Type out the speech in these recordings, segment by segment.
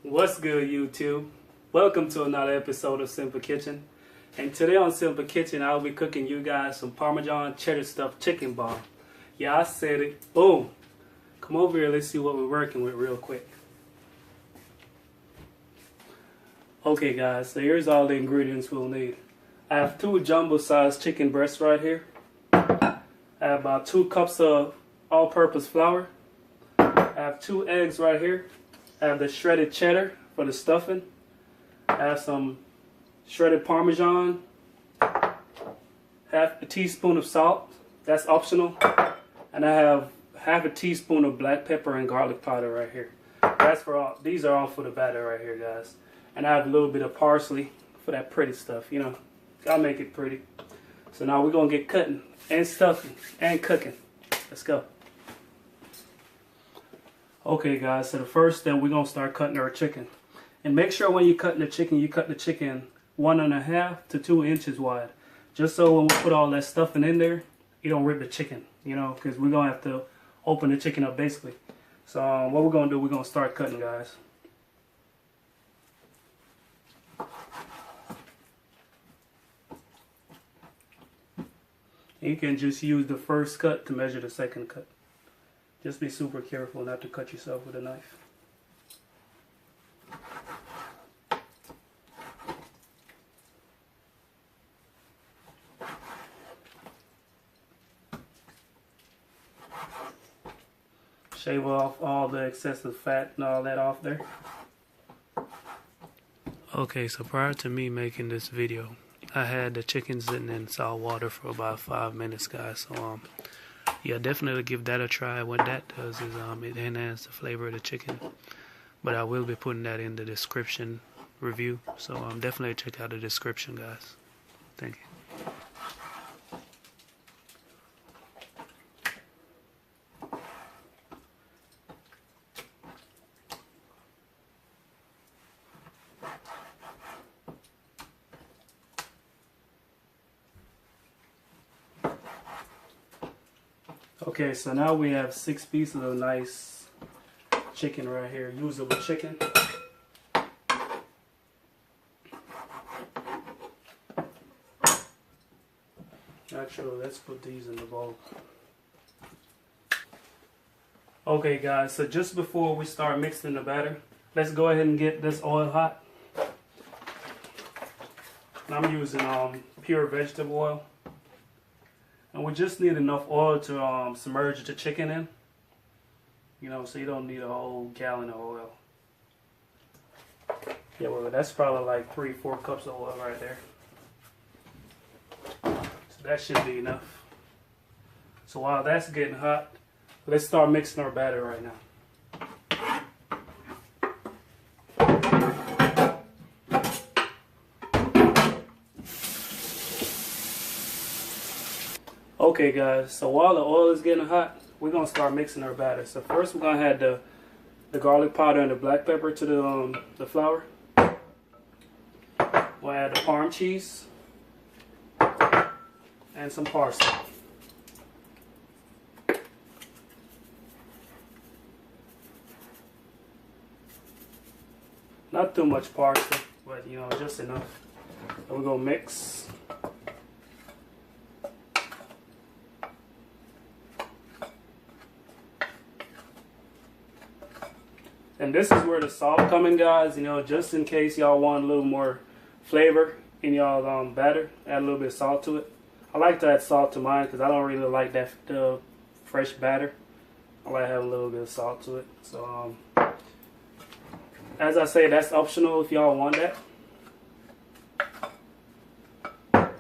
What's good, YouTube? Welcome to another episode of Simple Kitchen. And today on Simple Kitchen, I'll be cooking you guys some Parmesan cheddar stuffed chicken bomb. Yeah, I said it. Boom. Come over here, let's see what we're working with real quick. Okay guys, so here's all the ingredients we'll need. I have 2 jumbo-sized chicken breasts right here. I have about 2 cups of all-purpose flour. I have 2 eggs right here. I have the shredded cheddar for the stuffing. I have some shredded Parmesan. Half a teaspoon of salt. That's optional. And I have half a teaspoon of black pepper and garlic powder right here. That's for all. These are all for the batter right here, guys. And I have a little bit of parsley for that pretty stuff. You know, I'll make it pretty. So now we're gonna get cutting and stuffing and cooking. Let's go. Okay guys, so the first step, we're gonna start cutting our chicken. And make sure when you're cutting the chicken, you cut the chicken 1.5 to 2 inches wide. Just so when we put all that stuffing in there, you don't rip the chicken, you know, because we're gonna have to open the chicken up basically. So what we're gonna do, we're gonna start cutting, guys. You can just use the first cut to measure the second cut. Just be super careful not to cut yourself with a knife. Shave off all the excessive fat and all that off there. Okay, so prior to me making this video, I had the chicken sitting in salt water for about 5 minutes, guys. So yeah, definitely give that a try. What that does is it enhances the flavor of the chicken. But I will be putting that in the description review. So definitely check out the description, guys. Thank you. Okay, so now we have 6 pieces of nice chicken right here, usable chicken. Actually, let's put these in the bowl. Okay guys, so just before we start mixing the batter, let's go ahead and get this oil hot. And I'm using pure vegetable oil. And we just need enough oil to submerge the chicken in. You know, so you don't need a whole gallon of oil. Yeah, well, that's probably like 3-4 cups of oil right there. So that should be enough. So while that's getting hot, let's start mixing our batter right now. Okay guys, so while the oil is getting hot, we're going to start mixing our batter. So first we're going to add the garlic powder and the black pepper to the flour. We'll add the Parm cheese and some parsley. Not too much parsley, but you know, just enough. And we're going to mix. And this is where the salt come in, guys, you know, just in case y'all want a little more flavor in y'all batter, add a little bit of salt to it. I like to add salt to mine because I don't really like that fresh batter. I like to have a little bit of salt to it. So as I say, that's optional if y'all want that. A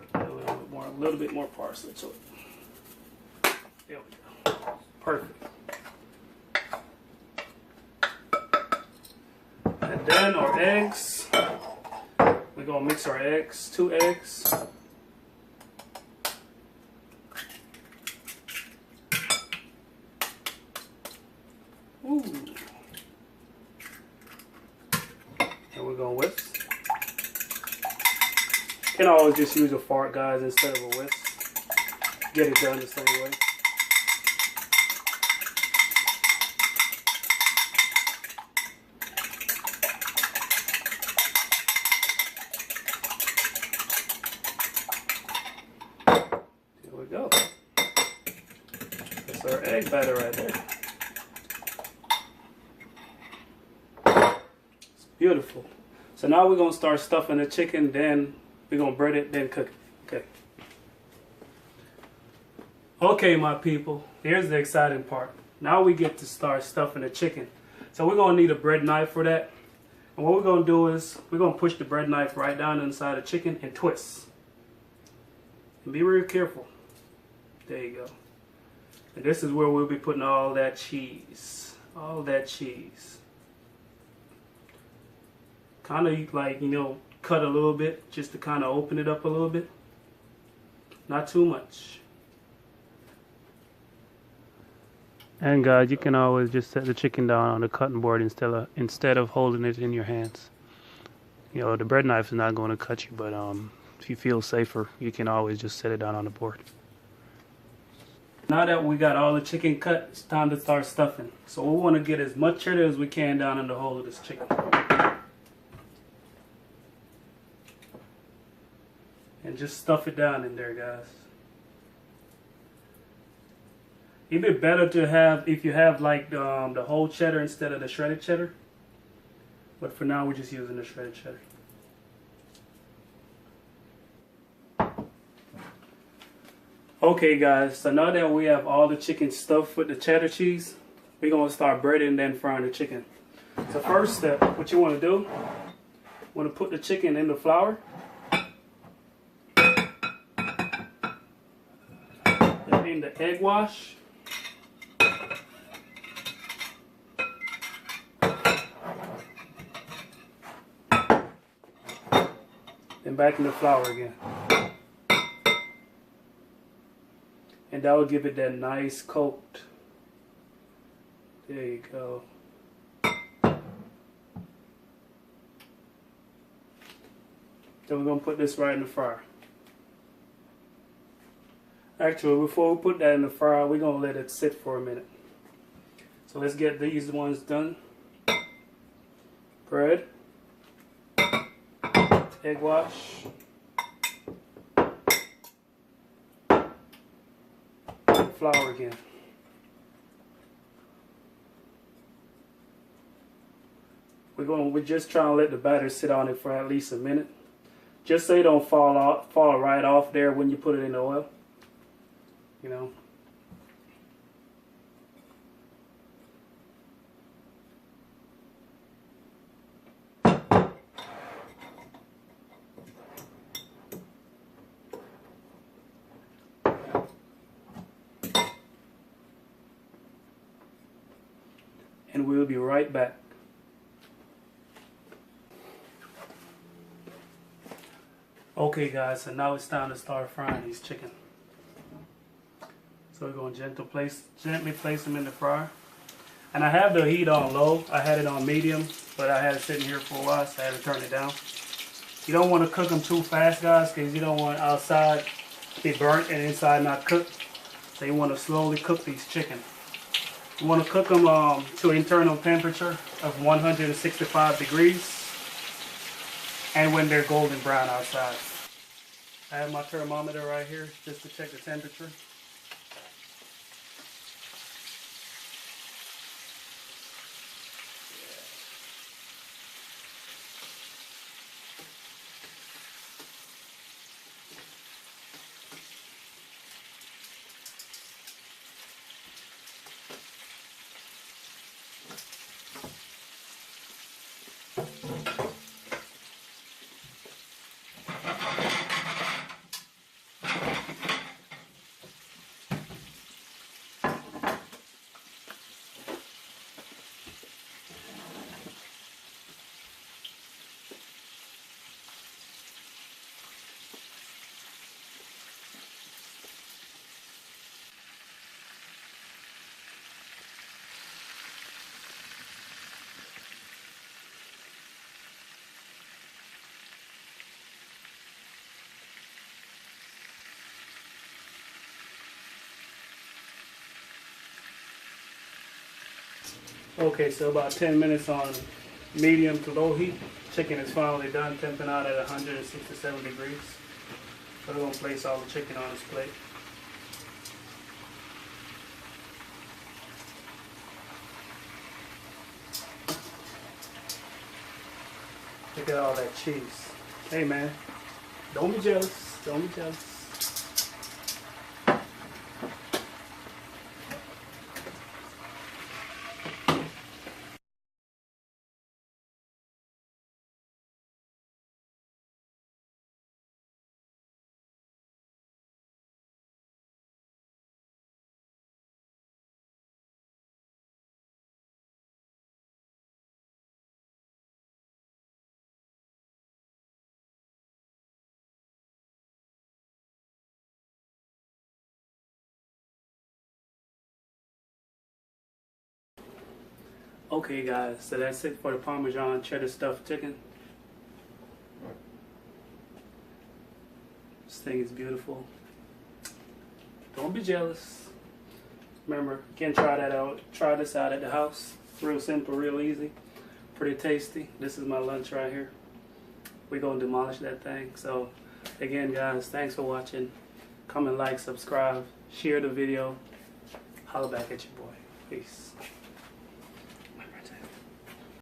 little bit more parsley to it. There we go. Perfect. And then our eggs, we're going to mix our eggs, 2 eggs. Ooh. And we're going to whisk. You can always just use a fork, guys, instead of a whisk. Get it done the same way. Perfect batter right there. It's beautiful. So now we're going to start stuffing the chicken, then we're going to bread it, then cook it. Okay. Okay, my people, here's the exciting part. Now we get to start stuffing the chicken. So we're going to need a bread knife for that. And what we're going to do is we're going to push the bread knife right down inside the chicken and twist. And be real careful. There you go. And this is where we'll be putting all that cheese. All that cheese. Kind of like, you know, cut a little bit just to kind of open it up a little bit. Not too much. And guys, you can always just set the chicken down on the cutting board instead of holding it in your hands. You know, the bread knife is not going to cut you, but if you feel safer, you can always just set it down on the board. Now that we got all the chicken cut, it's time to start stuffing. So we want to get as much cheddar as we can down in the hole of this chicken. And just stuff it down in there, guys. It'd be better to have, if you have like the whole cheddar instead of the shredded cheddar. But for now, we're just using the shredded cheddar. Okay guys, so now that we have all the chicken stuffed with the cheddar cheese, we're going to start breading and then frying the chicken. So first step, what you want to do, you want to put the chicken in the flour. And in the egg wash. Then back in the flour again. And that will give it that nice coat. There you go. Then we're going to put this right in the fryer. Actually, before we put that in the fryer, we're going to let it sit for a minute. So let's get these ones done. Bread. Egg wash. Flour again. We're just trying to let the batter sit on it for at least a minute, just so it don't fall right off there when you put it in the oil. You know. And we'll be right back. Okay guys, so now it's time to start frying these chicken. So we're going to gently place them in the fryer. And I have the heat on low. I had it on medium, but I had it sitting here for a while, so I had to turn it down. You don't want to cook them too fast, guys, because you don't want outside to be burnt and inside not cooked. So you want to slowly cook these chicken. You want to cook them to internal temperature of 165 degrees. And when they're golden brown outside. I have my thermometer right here just to check the temperature. Okay, so about 10 minutes on medium to low heat. Chicken is finally done, temping out at 167 degrees. So we're going to place all the chicken on this plate. Look at all that cheese. Hey man, don't be jealous. Don't be jealous. Okay guys, so that's it for the Parmesan cheddar stuffed chicken. This thing is beautiful. Don't be jealous. Remember, you can try that out. Try this out at the house. Real simple, real easy, pretty tasty. This is my lunch right here. We're gonna demolish that thing. So again guys, thanks for watching. Comment, like, subscribe, share the video. Holla back at your boy. Peace.